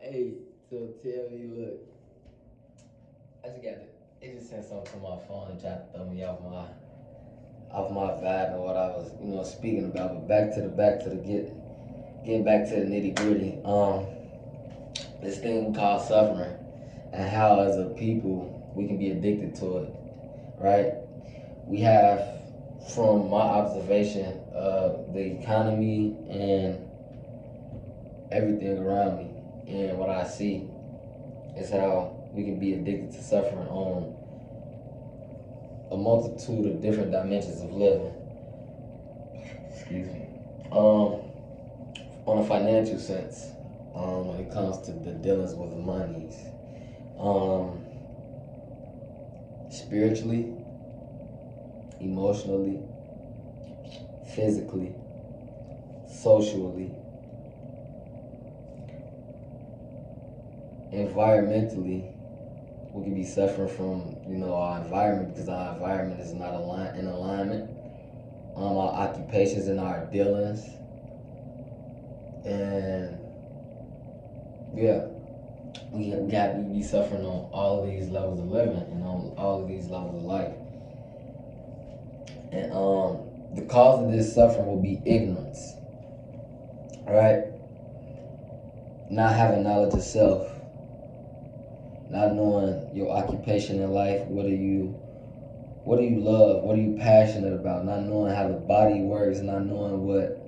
Hey, so tell me, look, I just got it. It just sent something to my phone and tried to throw me off my vibe and what I was, speaking about. But getting back to the nitty gritty. This thing we call suffering, and how as a people we can be addicted to it, right? We have, from my observation of the economy and everything around me, and what I see is how we can be addicted to suffering on a multitude of different dimensions of living. Excuse me. On a financial sense, when it comes to the dealings with monies, um, spiritually, emotionally, physically, socially, environmentally, we can be suffering from our environment because our environment is not in alignment. Our occupations and our dealings, and yeah, we got to be suffering on all of these levels of living and on all of these levels of life. And the cause of this suffering will be ignorance, right? Not having knowledge of self, not knowing your occupation in life. What do you love? What are you passionate about? Not knowing how the body works, not knowing what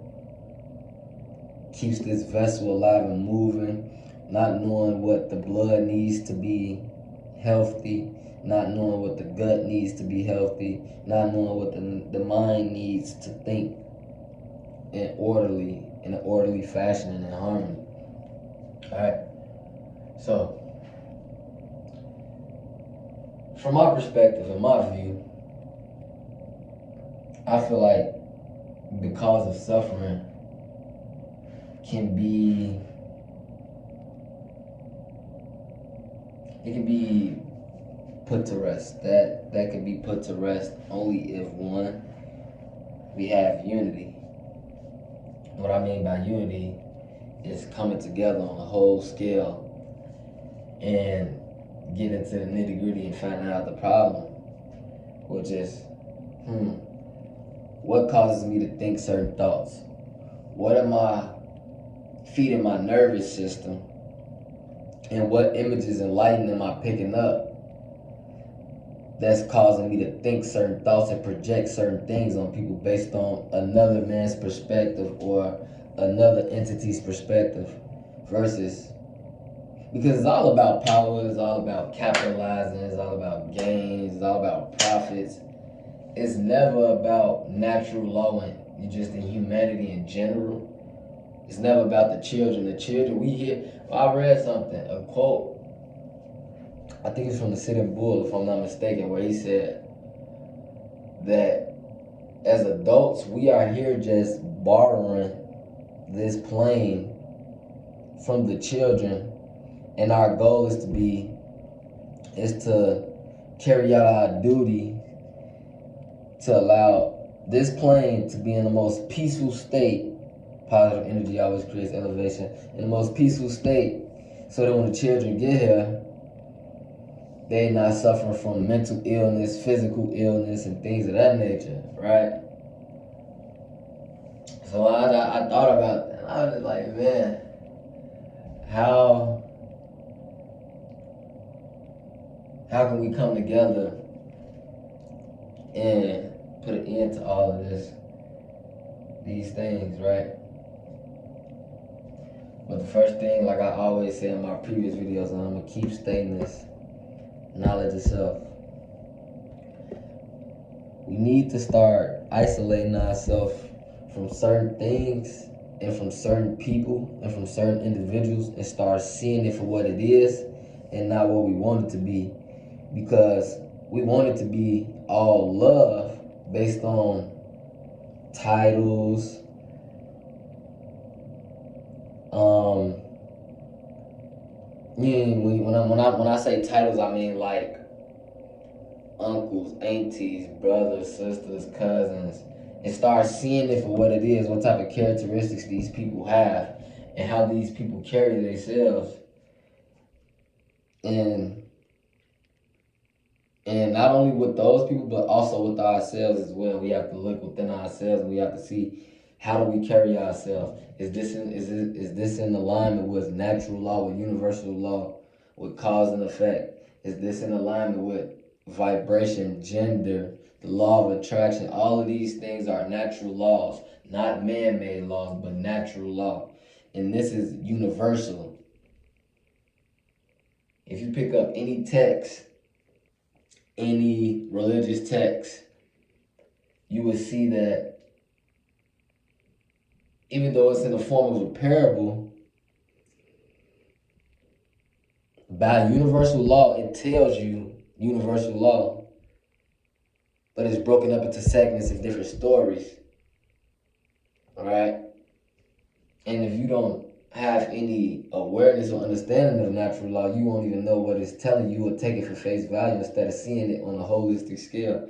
keeps this vessel alive and moving, not knowing what the blood needs to be healthy, not knowing what the gut needs to be healthy, not knowing what the mind needs to think in an orderly fashion and in harmony. Alright? So, from my perspective, in my view, I feel like the cause of suffering can be put to rest. That can be put to rest only if, one, we have unity. What I mean by unity is coming together on a whole scale and get into the nitty gritty and find out the problem, which is, what causes me to think certain thoughts? What am I feeding my nervous system? And what images and lighting am I picking up that's causing me to think certain thoughts and project certain things on people based on another man's perspective or another entity's perspective, versus, because it's all about power, it's all about capitalizing, it's all about gains, it's all about profits. It's never about natural law and just in humanity in general. It's never about the children. The children we hear. I read something, a quote. I think it's from the Sitting Bull, if I'm not mistaken, where he said that as adults we are here just borrowing this plane from the children, and our goal is to carry out our duty to allow this plane to be in the most peaceful state. Positive energy always creates elevation. In the most peaceful state, so that when the children get here, they not suffering from mental illness, physical illness, and things of that nature, right? So I thought about that. I was like, man, how can we come together and put an end to all of these things, right? But the first thing, like I always say in my previous videos, and I'm gonna keep stating this: knowledge of self. We need to start isolating ourselves from certain things and from certain people and from certain individuals and start seeing it for what it is and not what we want it to be. Because we want it to be all love based on titles, when I say titles, I mean like uncles, aunties, brothers, sisters, cousins, and start seeing it for what it is, what type of characteristics these people have, and how these people carry themselves. And not only with those people, but also with ourselves as well. We have to look within ourselves, and we have to see, how do we carry ourselves? Is this in alignment with natural law, with universal law, with cause and effect? Is this in alignment with vibration, gender, the law of attraction? All of these things are natural laws, not man-made laws, but natural law. And this is universal. If you pick up any text, any religious text, you would see that even though it's in the form of a parable, by universal law, it tells you universal law, but it's broken up into segments of different stories. All right? And if you don't have any awareness or understanding of natural law, you won't even know what it's telling you, or take it for face value instead of seeing it on a holistic scale.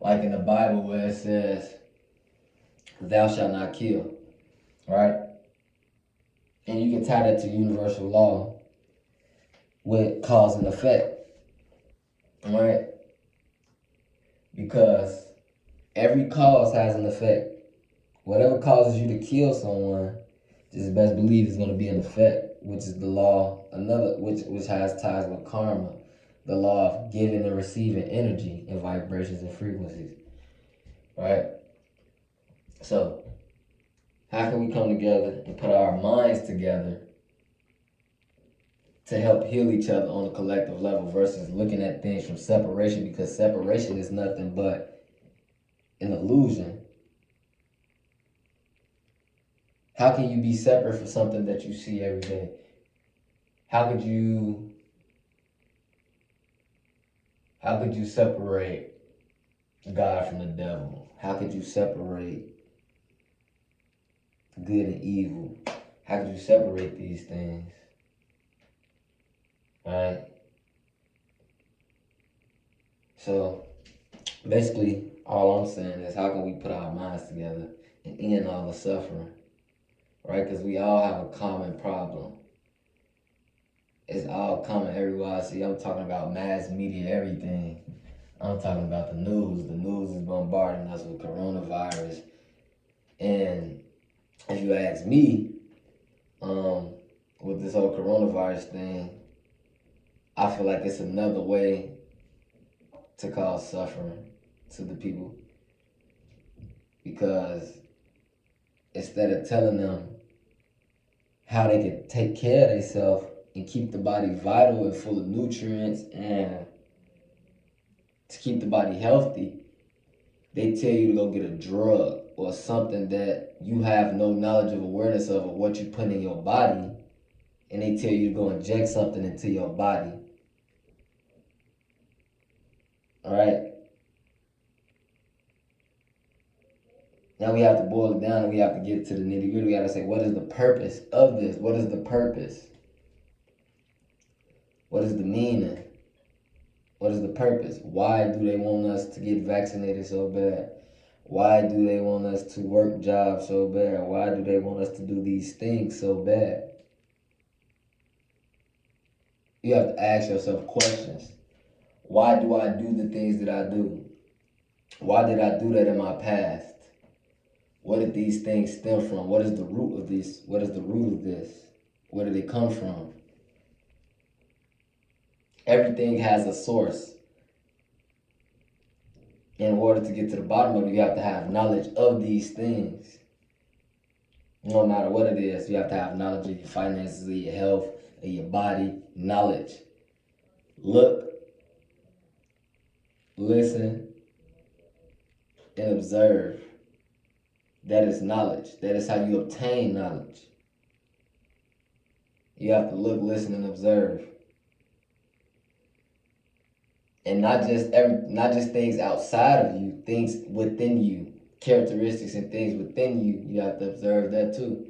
Like in the Bible where it says, thou shalt not kill, right? And you can tie that to universal law with cause and effect, right? Because every cause has an effect. Whatever causes you to kill someone, just best believe is going to be an effect, which is the law, which has ties with karma, the law of giving and receiving energy and vibrations and frequencies, right? So, how can we come together and put our minds together to help heal each other on a collective level versus looking at things from separation? Because separation is nothing but an illusion. How can you be separate from something that you see every day? How could you separate God from the devil? How could you separate good and evil? How could you separate these things? Right? So basically, all I'm saying is, how can we put our minds together and end all the suffering? Right? Because we all have a common problem. It's all common everywhere I see. I'm talking about mass media, everything. I'm talking about the news. The news is bombarding us with coronavirus. And if you ask me, with this whole coronavirus thing, I feel like it's another way to cause suffering to the people. Because instead of telling them how they can take care of themselves and keep the body vital and full of nutrients and to keep the body healthy, they tell you to go get a drug or something that you have no knowledge of awareness of what you put in your body, and they tell you to go inject something into your body. All right? Now we have to boil it down and we have to get to the nitty gritty. We have to say, what is the purpose of this? What is the purpose? What is the meaning? What is the purpose? Why do they want us to get vaccinated so bad? Why do they want us to work jobs so bad? Why do they want us to do these things so bad? You have to ask yourself questions. Why do I do the things that I do? Why did I do that in my past? Where did these things stem from? What is the root of this? What is the root of this? Where did it come from? Everything has a source. In order to get to the bottom of it, you have to have knowledge of these things. No matter what it is, you have to have knowledge of your finances, of your health, of your body, knowledge. Look, listen, and observe. That is knowledge. That is how you obtain knowledge. You have to look, listen, and observe. And not just things outside of you, things within you, characteristics and things within you. You have to observe that too,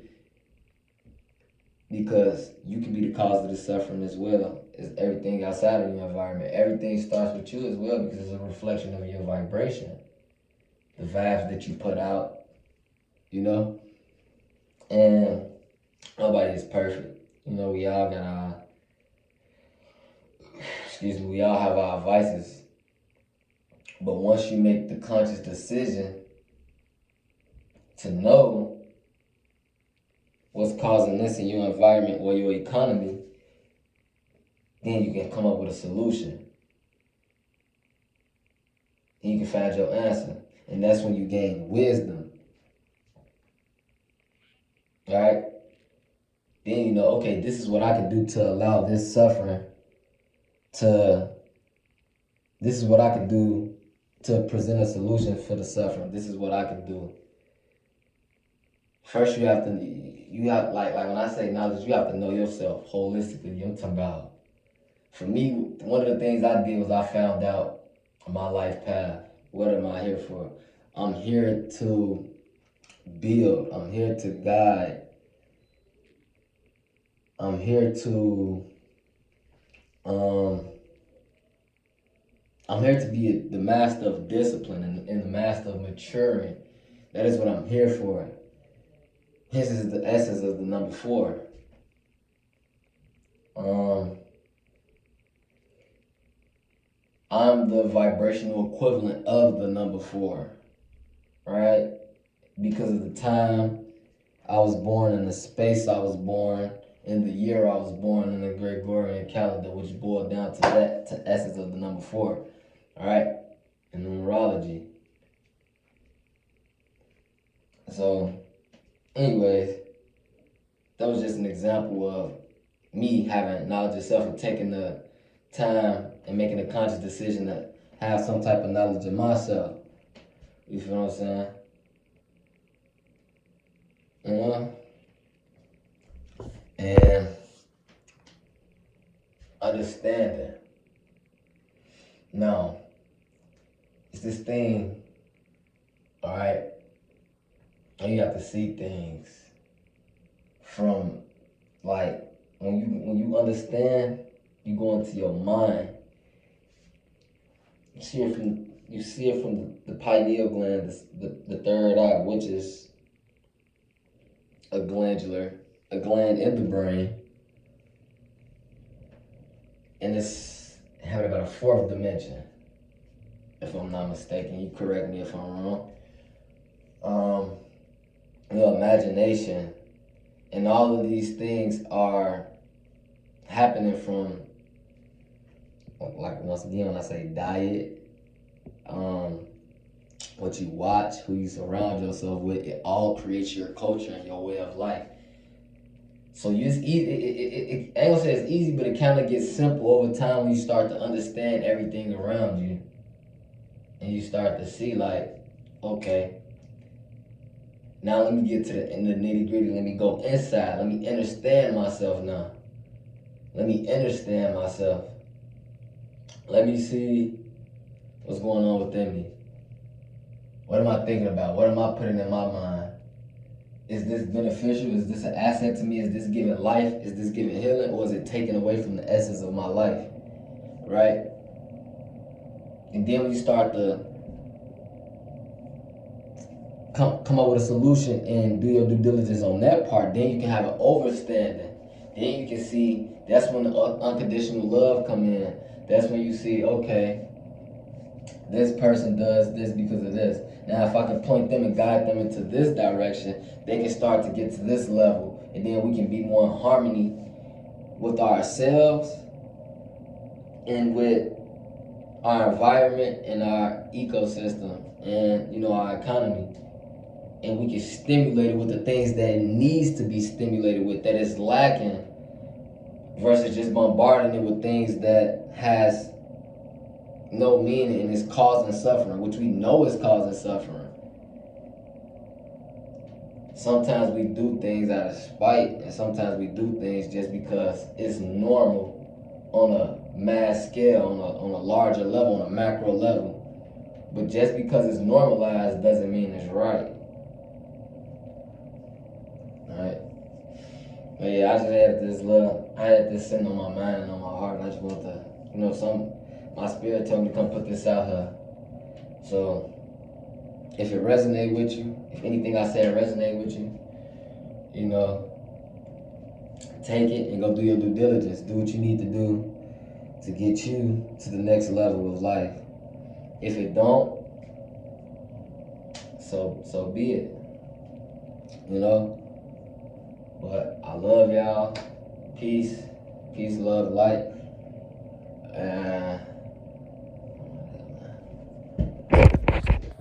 because you can be the cause of the suffering as well as everything outside of your environment. Everything starts with you as well, because it's a reflection of your vibration, the vibes that you put out, you know. And Nobody is perfect. We all got we all have our vices. But once you make the conscious decision to know what's causing this in your environment or your economy, then you can come up with a solution. And you can find your answer. And that's when you gain wisdom. Right? Then you know, okay, this is what I can do to allow this suffering this is what I can do to present a solution for the suffering. This is what I can do. First, you have like when I say knowledge, you have to know yourself holistically. I'm talking about, for me, one of the things I did was I found out my life path. What am I here for? I'm here to build. I'm here to guide. I'm here to be the master of discipline and the master of maturing. That is what I'm here for. This is the essence of the number 4. I'm the vibrational equivalent of the number 4, right? Because of the time I was born, in the space I was born, in the year I was born, in the Gregorian calendar, which boiled down to the essence of the number 4, all right? In numerology. So, anyways, that was just an example of me having knowledge of self and taking the time and making a conscious decision to have some type of knowledge of myself. You feel what I'm saying? And understanding. Now, it's this thing, all right? You have to see things from, like, when you understand, you go into your mind. You see it from the pineal gland, the third eye, which is a gland in the brain, and it's having about a 4th dimension, if I'm not mistaken. You correct me if I'm wrong. Your imagination, and all of these things are happening from, like, once again, when I say diet, what you watch, who you surround yourself with, it all creates your culture and your way of life. So it's easy. I ain't gonna say it's easy, but it kind of gets simple over time when you start to understand everything around you, and you start to see, like, okay, now let me get to the nitty gritty. Let me go inside. Let me understand myself now. Let me understand myself. Let me see what's going on within me. What am I thinking about? What am I putting in my mind? Is this beneficial? Is this an asset to me? Is this giving life? Is this giving healing? Or is it taking away from the essence of my life? Right? And then when you start to come up with a solution and do your due diligence on that part, then you can have an overstanding. Then you can see, that's when the unconditional love come in. That's when you see, okay, this person does this because of this. Now, if I can point them and guide them into this direction, they can start to get to this level, and then we can be more in harmony with ourselves and with our environment and our ecosystem and, our economy. And we can stimulate it with the things that it needs to be stimulated with, that is lacking, versus just bombarding it with things that has no meaning and is causing suffering, which we know is causing suffering. Sometimes we do things out of spite, and sometimes we do things just because it's normal on a mass scale, on a larger level, on a macro level. But just because it's normalized doesn't mean it's right. Alright? But yeah, I had this sitting on my mind and on my heart, and I just want to, my spirit told me to come put this out here. So, if it resonates with you, if anything I said resonate with you, take it and go do your due diligence. Do what you need to do to get you to the next level of life. If it don't, so be it. You know? But I love y'all. Peace, love, light.